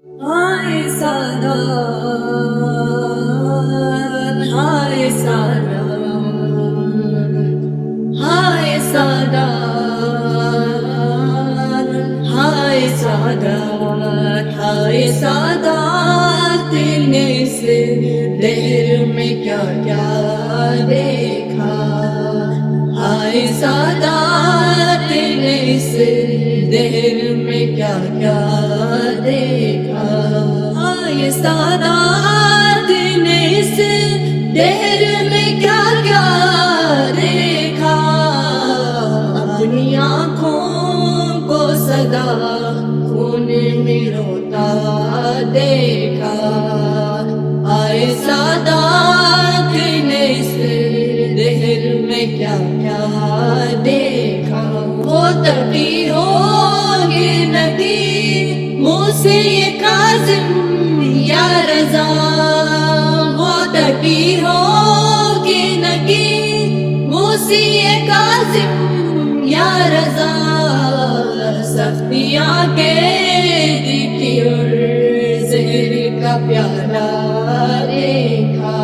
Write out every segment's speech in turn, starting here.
ہائے سادات، ہائے سادات، ہائے سادات، ہائے سادات، ہائے سادات، نے اس دہر میں کیا کیا دیکھا، ہائے سادات، نے اس دہر میں کیا کیا دیکھا، ہائے سادات، نے اس دہر میں کیا کیا دیکھا، اپنی آنکھوں کو سدا خون میں روتا دیکھا، ہائے سادات، نے اس دہر میں کیا کیا دیکھا، وہ تڑپی ہوگی ندی منہ سے یہ کاظم یا رضا، وہ تڑپی ہوگی ندی منہ سے یہ کاظم یا رضا، سختیاں کے دیکھی اور زہر کا پیالہ دیکھا،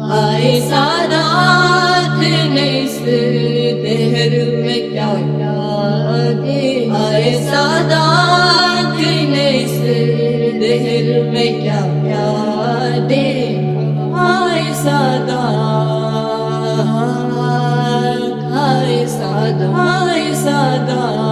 ہائے سادات، نے اس دہر میں کیا کیا دیکھا، ہائے سادات، نے اس دہر میں کیا کیا دیکھا، ہائے سادات، ہائے سادات، ہائے سادات۔